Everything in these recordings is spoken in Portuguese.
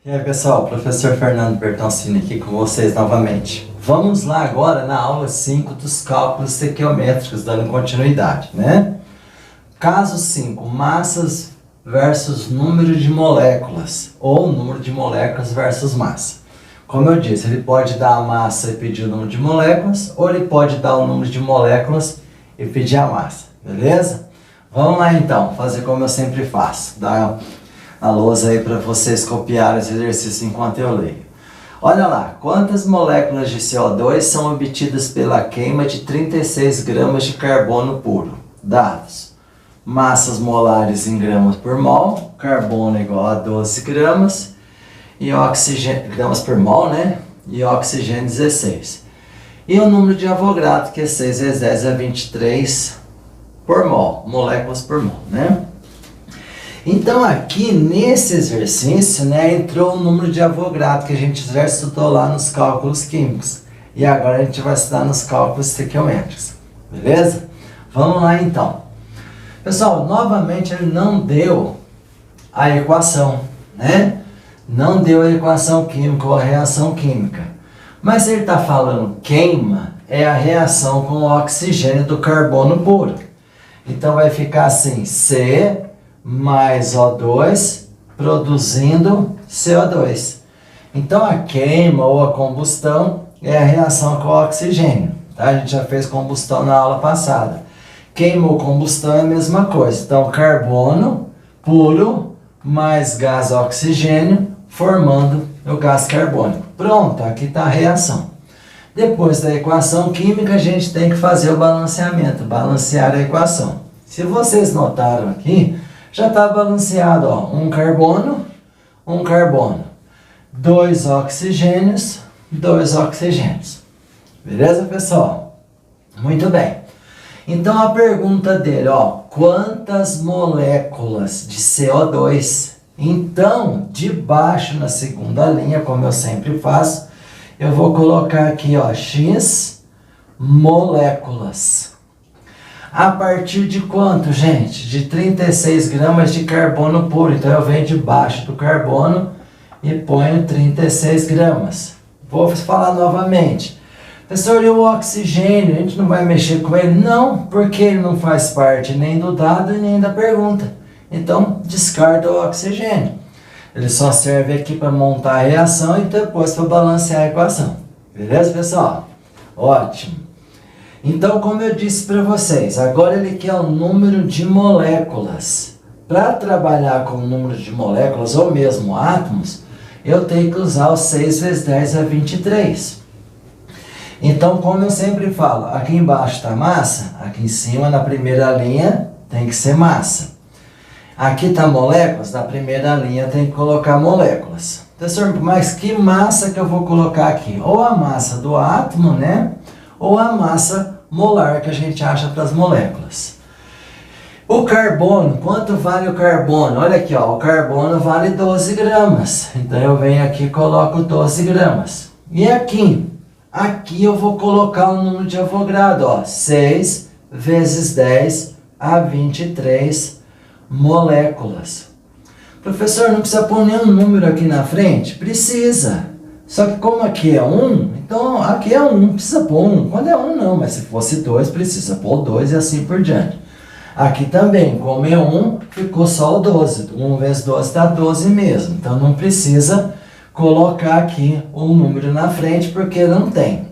E aí pessoal, professor Fernando Bertoncini aqui com vocês novamente. Vamos lá agora na aula 5 dos cálculos estequiométricos, dando continuidade, né? Caso 5, massas versus número de moléculas, ou número de moléculas versus massa. Como eu disse, ele pode dar a massa e pedir o número de moléculas, ou ele pode dar o número de moléculas e pedir a massa, beleza? Vamos lá então, fazer como eu sempre faço, dar a lousa aí para vocês copiarem esse exercício enquanto eu leio. Olha lá, quantas moléculas de CO2 são obtidas pela queima de 36 gramas de carbono puro? Dados: massas molares em gramas por mol, carbono igual a 12 gramas, e oxigênio, gramas por mol, né? E oxigênio 16. E o número de Avogadro, que é 6 vezes 10 é 23 por mol, moléculas por mol, né? Então aqui nesse exercício, né, entrou o número de Avogadro que a gente já estudou lá nos cálculos químicos. E agora a gente vai estudar nos cálculos estequiométricos, beleza? Vamos lá então. Pessoal, novamente ele não deu a equação, né? Não deu a equação química ou a reação química. Mas ele está falando queima, é a reação com o oxigênio do carbono puro. Então vai ficar assim, C mais O2 produzindo CO2. Então a queima ou a combustão é a reação com o oxigênio. Tá? A gente já fez combustão na aula passada. Queima ou combustão é a mesma coisa. Então carbono puro mais gás oxigênio formando o gás carbônico. Pronto, aqui está a reação. Depois da equação química a gente tem que fazer o balanceamento, balancear a equação. Se vocês notaram aqui, já está balanceado, ó, um carbono, dois oxigênios, dois oxigênios. Beleza, pessoal? Muito bem. Então a pergunta dele, ó, quantas moléculas de CO2? Então, de baixo na segunda linha, como eu sempre faço, eu vou colocar aqui, ó, X moléculas. A partir de quanto, gente? De 36 gramas de carbono puro. Então eu venho debaixo do carbono e ponho 36 gramas. Vou falar novamente. Professor, e o oxigênio? A gente não vai mexer com ele? Não, porque ele não faz parte nem do dado e nem da pergunta. Então descarta o oxigênio. Ele só serve aqui para montar a reação e depois para balancear a equação. Beleza, pessoal? Ótimo. Então, como eu disse para vocês, agora ele quer o número de moléculas. Para trabalhar com o número de moléculas ou mesmo átomos, eu tenho que usar o 6 vezes 10 é 23. Então, como eu sempre falo, aqui embaixo está massa, aqui em cima na primeira linha tem que ser massa. Aqui está moléculas, na primeira linha tem que colocar moléculas. Professor, mas que massa que eu vou colocar aqui? Ou a massa do átomo, né? Ou a massa molar que a gente acha para as moléculas. O carbono, quanto vale o carbono? Olha aqui, ó, o carbono vale 12 gramas. Então eu venho aqui e coloco 12 gramas. E aqui? Aqui eu vou colocar o número de Avogadro, ó, 6 vezes 10 a 23 moléculas. Professor, não precisa pôr nenhum número aqui na frente? Precisa. Só que como aqui é 1, então aqui é 1, precisa pôr 1. Quando é 1 não, mas se fosse 2, precisa pôr 2 e assim por diante. Aqui também, como é 1, ficou só o 12. 1 vezes 12 dá 12 mesmo. Então não precisa colocar aqui o número na frente, porque não tem.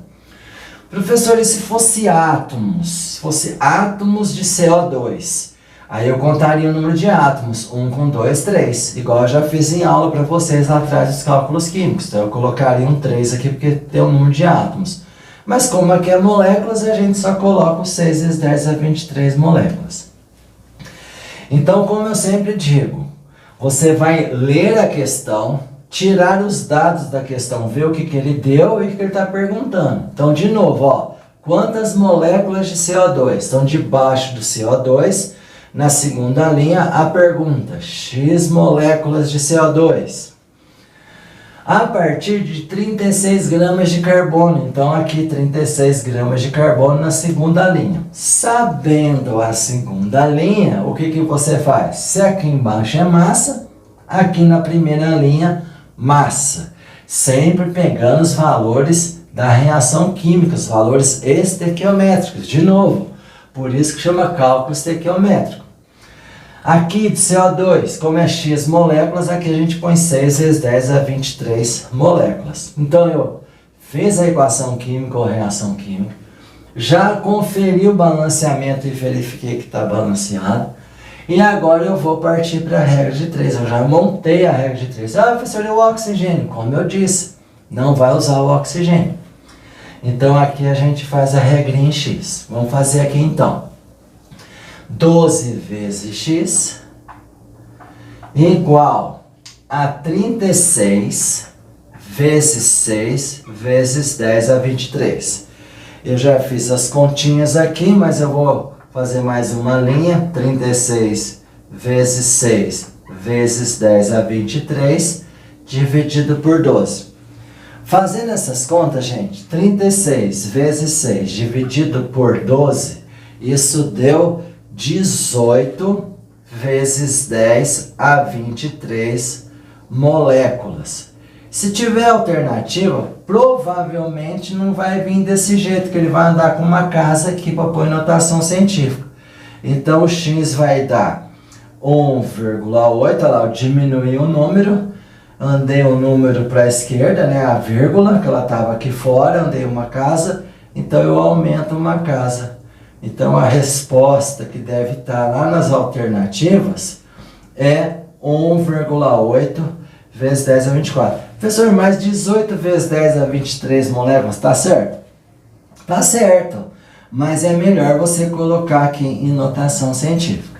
Professor, e se fosse átomos? Se fosse átomos de CO2? Aí eu contaria o número de átomos, 1 com 2, 3, igual eu já fiz em aula para vocês lá atrás dos cálculos químicos. Então eu colocaria um 3 aqui porque tem o número de átomos. Mas como aqui é moléculas, a gente só coloca o 6 vezes 10 a 23 moléculas. Então, como eu sempre digo, você vai ler a questão, tirar os dados da questão, ver o que ele deu e o que ele está perguntando. Então, de novo, ó, quantas moléculas de CO2 estão debaixo do CO2? Na segunda linha, a pergunta, X moléculas de CO2. A partir de 36 gramas de carbono. Então, aqui 36 gramas de carbono na segunda linha. Sabendo a segunda linha, o que você faz? Se aqui embaixo é massa, aqui na primeira linha, massa. Sempre pegando os valores da reação química, os valores estequiométricos. De novo, por isso que chama cálculo estequiométrico. Aqui de CO2, como é X moléculas, aqui a gente põe 6 vezes 10 a 23 moléculas. Então eu fiz a equação química ou reação química, já conferi o balanceamento e verifiquei que está balanceado. E agora eu vou partir para a regra de 3. Eu já montei a regra de 3. Ah, professor, e o oxigênio? Como eu disse, não vai usar o oxigênio. Então aqui a gente faz a regrinha em X. Vamos fazer aqui então. 12 vezes X igual a 36 vezes 6 vezes 10 a 23. Eu já fiz as continhas aqui, mas eu vou fazer mais uma linha. 36 vezes 6 vezes 10 a 23 dividido por 12. Fazendo essas contas, gente, 36 vezes 6 dividido por 12, isso deu 18 vezes 10 a 23 moléculas. Se tiver alternativa, provavelmente não vai vir desse jeito, que ele vai andar com uma casa aqui para pôr notação científica. Então o X vai dar 1,8, olha lá, eu diminui o número, andei o número para a esquerda, né, a vírgula, que ela estava aqui fora, andei uma casa, então eu aumento uma casa. Então a resposta que deve estar lá nas alternativas é 1,8 vezes 10 a 24. Professor, mais 18 vezes 10 a 23 moléculas, tá certo? Tá certo, mas é melhor você colocar aqui em notação científica.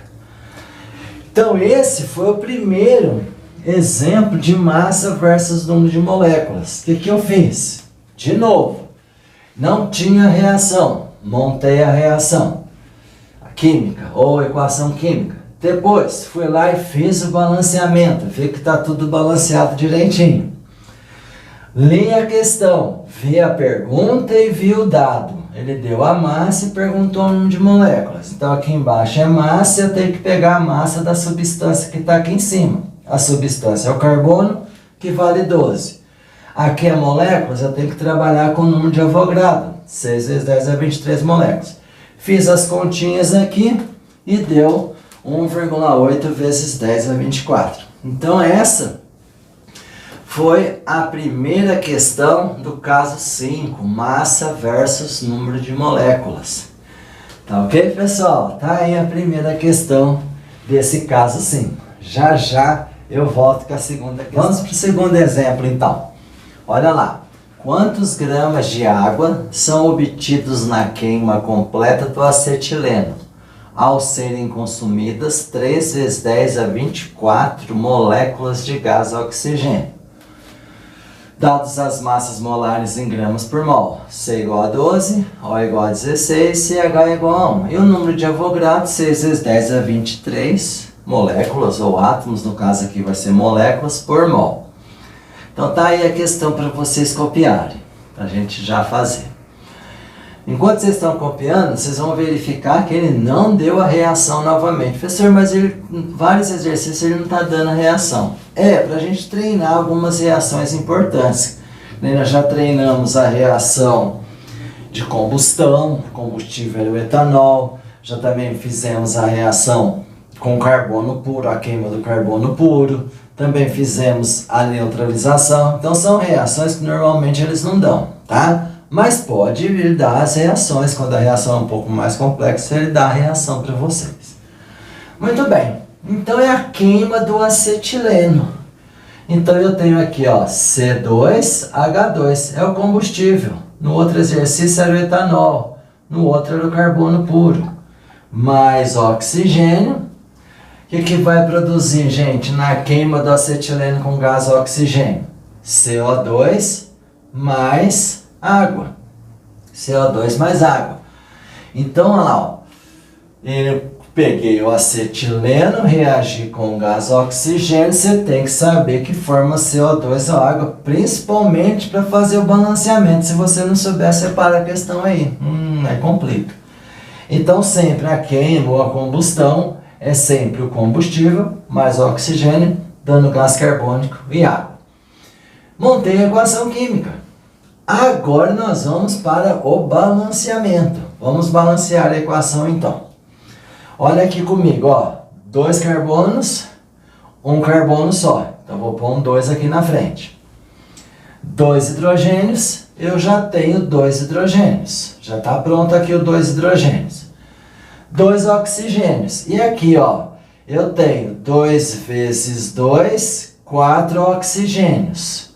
Então esse foi o primeiro exemplo de massa versus número de moléculas. O que eu fiz? De novo, não tinha reação, montei a reação química ou equação química. Depois fui lá e fiz o balanceamento, vi que está tudo balanceado direitinho. Li a questão, vi a pergunta e vi o dado. Ele deu a massa e perguntou o número de moléculas. Então aqui embaixo é massa, eu tenho que pegar a massa da substância que está aqui em cima. A substância é o carbono, que vale 12. Aqui é moléculas, eu tenho que trabalhar com o número de Avogadro. 6 vezes 10 a 23 moléculas. Fiz as continhas aqui e deu 1,8 vezes 10 a 24. Então essa foi a primeira questão do caso 5, massa versus número de moléculas. Tá ok, pessoal? Tá aí a primeira questão desse caso 5. Já já eu volto com a segunda questão. Vamos para o segundo exemplo então. Olha lá. Quantos gramas de água são obtidos na queima completa do acetileno, ao serem consumidas 3 vezes 10 a 24 moléculas de gás oxigênio? Dados as massas molares em gramas por mol, C igual a 12, O igual a 16, CH igual a 1. E o número de Avogadro, 6 vezes 10 a 23 moléculas, ou átomos, no caso aqui vai ser moléculas por mol. Então tá aí a questão para vocês copiarem, para a gente já fazer. Enquanto vocês estão copiando, vocês vão verificar que ele não deu a reação novamente. Professor, mas ele, vários exercícios ele não está dando a reação. Para a gente treinar algumas reações importantes. Nós já treinamos a reação de combustão, combustível é o etanol. Já também fizemos a reação com carbono puro, a queima do carbono puro. Também fizemos a neutralização. Então são reações que normalmente eles não dão, tá? Mas pode vir dar as reações. Quando a reação é um pouco mais complexa, ele dá a reação para vocês. Muito bem. Então é a queima do acetileno. Então eu tenho aqui, ó, C2H2. É o combustível. No outro exercício era o etanol. No outro era o carbono puro. Mais oxigênio. O que vai produzir, gente, na queima do acetileno com gás oxigênio? CO2 mais água. CO2 mais água. Então, olha lá, ó, eu peguei o acetileno, reagi com o gás oxigênio, você tem que saber que forma CO2 ou água, principalmente para fazer o balanceamento. Se você não souber, separa a questão aí. É complica. Então, sempre a queima ou a combustão é sempre o combustível mais o oxigênio, dando gás carbônico e água. Montei a equação química. Agora nós vamos para o balanceamento. Vamos balancear a equação então. Olha aqui comigo, ó. 2 carbonos, 1 carbono só. Então vou pôr um 2 aqui na frente. 2 hidrogênios, eu já tenho 2 hidrogênios. Já está pronto aqui o 2 hidrogênios. 2 oxigênios. E aqui, ó, eu tenho 2 vezes 2, 4 oxigênios.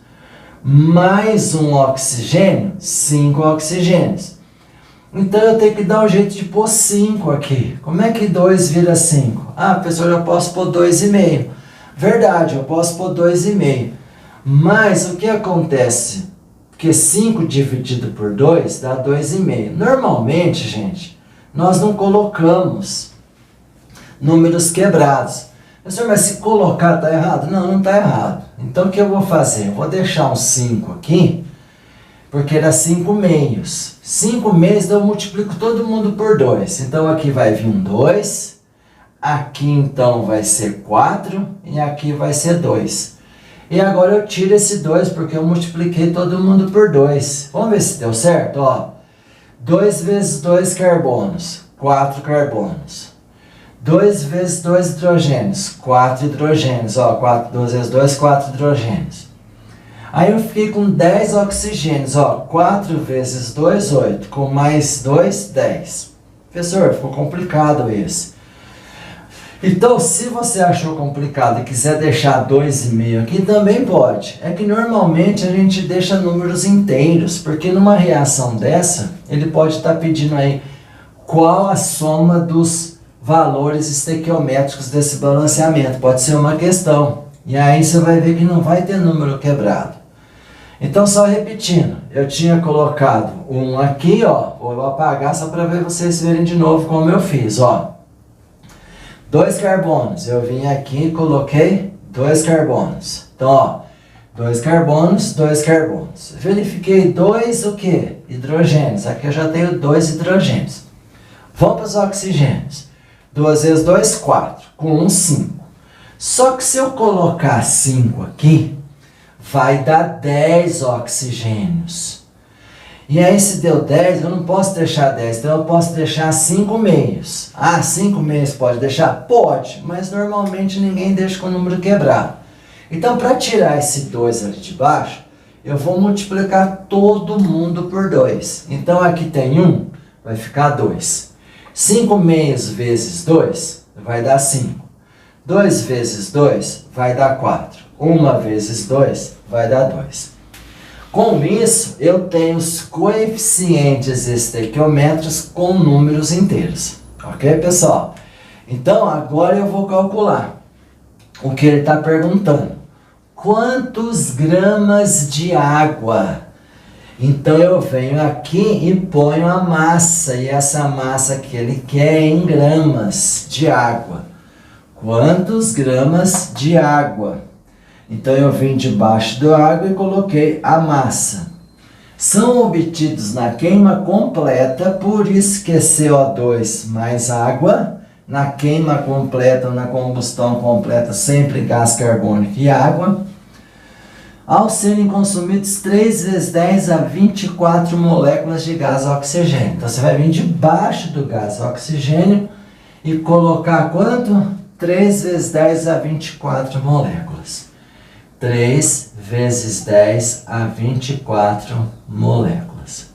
Mais um oxigênio, 5 oxigênios. Então eu tenho que dar um jeito de pôr 5 aqui. Como é que 2 vira 5? Ah, professor, eu posso pôr 2,5. Verdade, eu posso pôr 2,5. Mas o que acontece? Porque 5 dividido por 2 dá 2,5. Normalmente, gente, nós não colocamos números quebrados. Professor, mas se colocar está errado? Não, não está errado. Então o que eu vou fazer? Eu vou deixar um 5 aqui, porque era 5 meios. 5 meios eu multiplico todo mundo por 2. Então aqui vai vir um 2, aqui então vai ser 4 e aqui vai ser 2. E agora eu tiro esse 2 porque eu multipliquei todo mundo por 2. Vamos ver se deu certo? Ó, 2 vezes 2 carbonos, 4 carbonos. 2 vezes 2 hidrogênios, 4 hidrogênios. Ó, 2 vezes 2, 4 hidrogênios. Aí eu fiquei com 10 oxigênios. Ó, 4 vezes 2, 8. Com mais 2, 10. Professor, ficou complicado esse. Então, se você achou complicado e quiser deixar 2,5 aqui, também pode. É que normalmente a gente deixa números inteiros, porque numa reação dessa, ele pode estar pedindo aí qual a soma dos valores estequiométricos desse balanceamento. Pode ser uma questão. E aí você vai ver que não vai ter número quebrado. Então, só repetindo, eu tinha colocado um aqui, ó. Vou apagar só para ver vocês verem de novo como eu fiz, ó. 2 carbonos, eu vim aqui e coloquei 2 carbonos. Então, ó, 2 carbonos, 2 carbonos. Verifiquei 2 o quê? Hidrogênios. Aqui eu já tenho 2 hidrogênios. Vamos para os oxigênios. 2 vezes 2, 4. Com 1, 5. Só que se eu colocar 5 aqui, vai dar 10 oxigênios. E aí se deu 10, eu não posso deixar 10, então eu posso deixar 5 meios. Ah, 5 meios pode deixar? Pode, mas normalmente ninguém deixa com o número quebrado. Então para tirar esse 2 ali de baixo, eu vou multiplicar todo mundo por 2. Então aqui tem 1, vai ficar 2. 5 meios vezes 2 vai dar 5. 2 vezes 2 vai dar 4. 1 vezes 2 vai dar 2. Com isso, eu tenho os coeficientes estequiométricos com números inteiros. Ok, pessoal? Então, agora eu vou calcular o que ele está perguntando. Quantos gramas de água? Então, eu venho aqui e ponho a massa. E essa massa que ele quer é em gramas de água. Quantos gramas de água? Então eu vim debaixo da água e coloquei a massa. São obtidos na queima completa, por isso que é CO2 mais água. Na queima completa ou na combustão completa, sempre gás carbônico e água. Ao serem consumidos 3 vezes 10 a 24 moléculas de gás oxigênio. Então você vai vir debaixo do gás oxigênio e colocar quanto? 3 vezes 10 a 24 moléculas. 3 vezes 10 a 24 moléculas.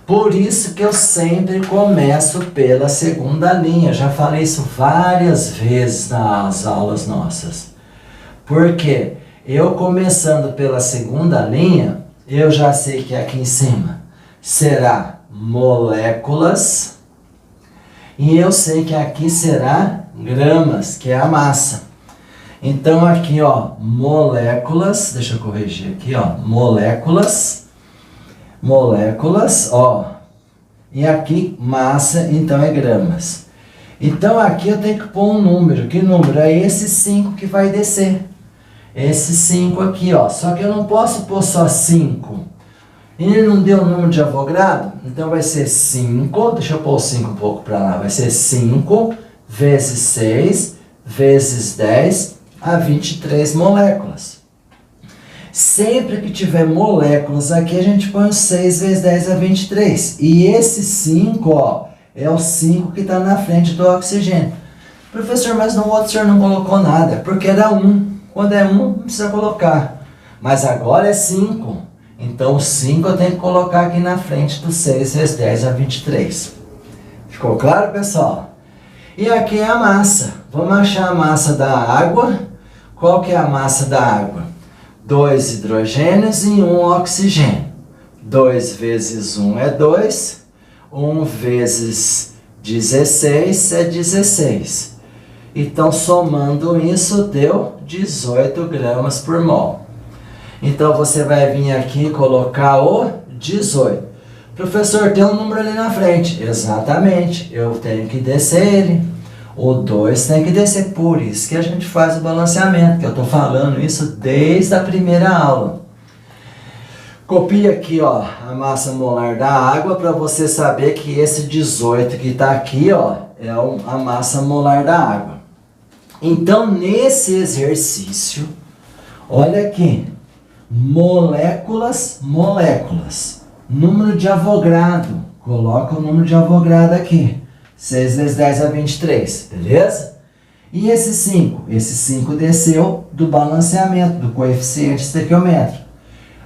Por isso que eu sempre começo pela segunda linha. Já falei isso várias vezes nas aulas nossas. Por quê? Eu começando pela segunda linha, eu já sei que aqui em cima será moléculas. E eu sei que aqui será gramas, que é a massa. Então aqui, ó, moléculas, deixa eu corrigir aqui, ó, moléculas, ó, e aqui massa, então é gramas. Então aqui eu tenho que pôr um número, que número? É esse 5 que vai descer, esse 5 aqui, ó, só que eu não posso pôr só 5, ele não deu o número de Avogadro, então vai ser 5, deixa eu pôr o 5 um pouco para lá, vai ser 5 vezes 6 vezes 10 a 23 moléculas. Sempre que tiver moléculas aqui, a gente põe o 6 vezes 10 a 23. E esse 5, ó, é o 5 que está na frente do oxigênio. Professor, mas no outro o senhor não colocou nada, porque era 1. Quando é 1, não precisa colocar. Mas agora é 5. Então o 5 eu tenho que colocar aqui na frente do 6 vezes 10 a 23. Ficou claro, pessoal? E aqui é a massa. Vamos achar a massa da água. Qual que é a massa da água? 2 hidrogênios e 1 oxigênio. 2 vezes 1 é 2. 1 vezes 16 é 16. Então, somando isso, deu 18 gramas por mol. Então, você vai vir aqui e colocar o 18. Professor, tem um número ali na frente. Exatamente. Eu tenho que descer ele. O 2 tem que descer. Por isso que a gente faz o balanceamento, que eu estou falando isso desde a primeira aula. Copia aqui, ó, a massa molar da água para você saber que esse 18 que está aqui, ó, é a massa molar da água. Então, nesse exercício, olha aqui, moléculas, moléculas, número de Avogadro, coloca o número de Avogadro aqui, 6 vezes 10 a 23, beleza? E esse 5? Esse 5 desceu do balanceamento, do coeficiente estequiométrico.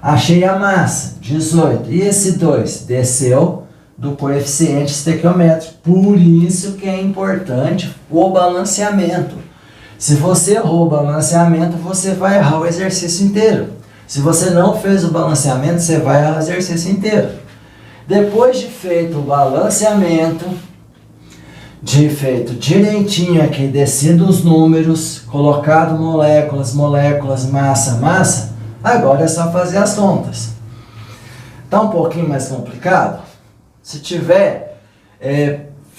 Achei a massa, 18. E esse 2 desceu do coeficiente estequiométrico. Por isso que é importante o balanceamento. Se você errou o balanceamento, você vai errar o exercício inteiro. Se você não fez o balanceamento, você vai errar o exercício inteiro. Depois de feito o balanceamento, de feito direitinho aqui, descido os números, colocado moléculas, moléculas, massa, massa, agora é só fazer as contas. Tá um pouquinho mais complicado? Se tiver,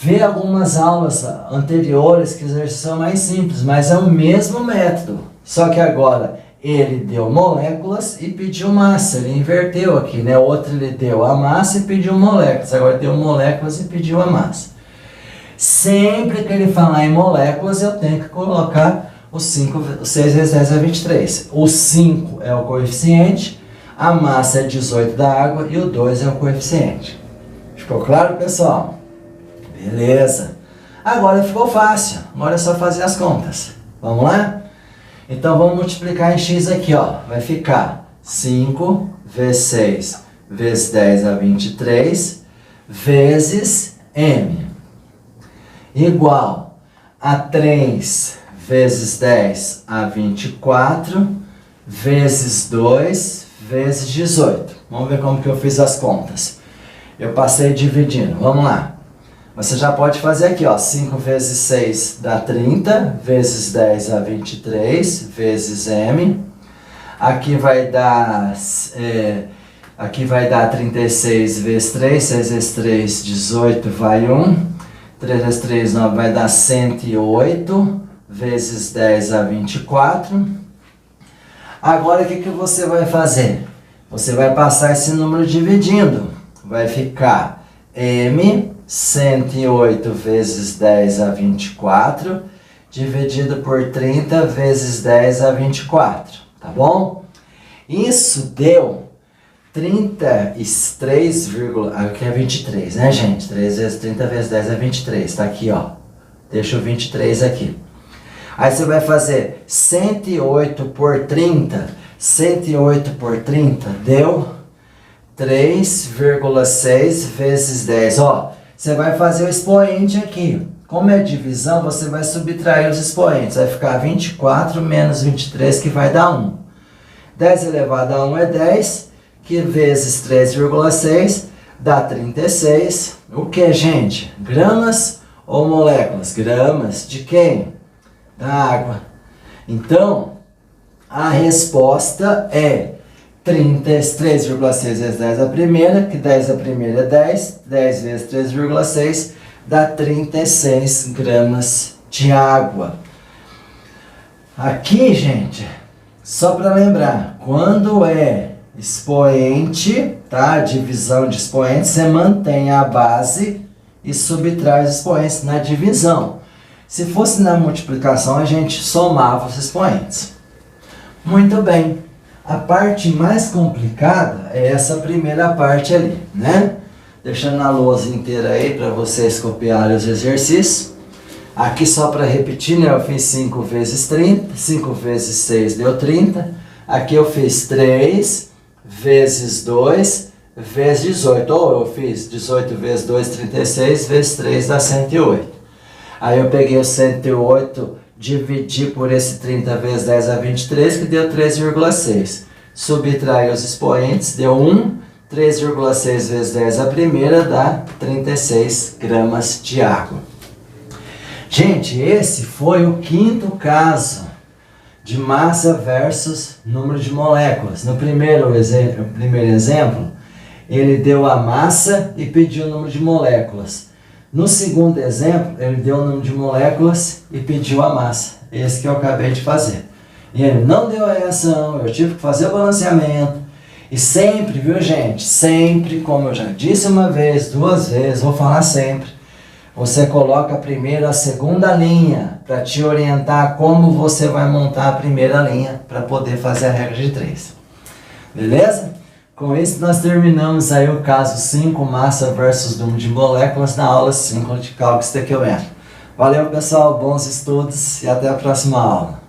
vê algumas aulas anteriores que são mais simples, mas é o mesmo método. Só que agora ele deu moléculas e pediu massa, ele inverteu aqui, né? Outro ele deu a massa e pediu moléculas, agora deu moléculas e pediu a massa. Sempre que ele falar em moléculas, eu tenho que colocar o 6 vezes 10 é 23. O 5 é o coeficiente, a massa é 18 da água e o 2 é o coeficiente. Ficou claro, pessoal? Beleza. Agora ficou fácil. Agora é só fazer as contas. Vamos lá? Então vamos multiplicar em x aqui, ó. Vai ficar 5 vezes 6 vezes 10 a 23 vezes m igual a 3 vezes 10 a 24 vezes 2 vezes 18. Vamos ver como que eu fiz as contas. Eu passei dividindo. Vamos lá. Você já pode fazer aqui, ó. 5 vezes 6 dá 30, vezes 10 a 23, vezes m. Aqui vai dar 36 vezes 3, 6 vezes 3, 18, vai 1. 3 vezes 3, 9, vai dar 108, vezes 10 a 24. Agora, o que você vai fazer? Você vai passar esse número dividindo. Vai ficar m, 108 vezes 10 a 24, dividido por 30 vezes 10 a 24. Tá bom? Isso deu 33, aqui é 23, né, gente? 3 vezes 30 vezes 10 é 23. Tá aqui, ó. Deixa o 23 aqui. Aí você vai fazer 108 por 30. 108 por 30 deu 3,6 vezes 10. Ó, você vai fazer o expoente aqui. Como é divisão, você vai subtrair os expoentes. Vai ficar 24 menos 23, que vai dar 1. 10 elevado a 1 é 10, que vezes 3,6 dá 36. O que, gente? Gramas ou moléculas? Gramas de quem? Da água. Então, a resposta é 33,6 vezes 10 a primeira, que 10 a primeira é 10, 10 vezes 3,6 dá 36 gramas de água. Aqui, gente, só para lembrar, quando é expoente, tá? Divisão de expoentes, você mantém a base e subtrai os expoentes na divisão. Se fosse na multiplicação, a gente somava os expoentes. Muito bem. A parte mais complicada é essa primeira parte ali, né? Deixando a lousa inteira aí para vocês copiarem os exercícios. Aqui só para repetir, né? Eu fiz 5 vezes 30, 5 vezes 6 deu 30. Aqui eu fiz 3 vezes 2 vezes 18. Ou eu fiz 18 vezes 2, 36, vezes 3 dá 108. Aí eu peguei o 108, dividi por esse 30 vezes 10 dá 23, que deu 3,6. Subtraí os expoentes, deu 1. 3,6 vezes 10 a primeira dá 36 gramas de água. Gente, esse foi o 5º caso de massa versus número de moléculas. No primeiro exemplo, ele deu a massa e pediu o número de moléculas. No segundo exemplo, ele deu o número de moléculas e pediu a massa. Esse que eu acabei de fazer. E ele não deu a reação, eu tive que fazer o balanceamento. E sempre, viu gente, sempre, como eu já disse uma vez, 2 vezes, vou falar sempre, você coloca a primeira e a segunda linha para te orientar como você vai montar a primeira linha para poder fazer a regra de 3. Beleza? Com isso nós terminamos aí o caso 5, massa versus número de moléculas, na aula 5 de cálculo estequiométrico. Valeu pessoal, bons estudos e até a próxima aula.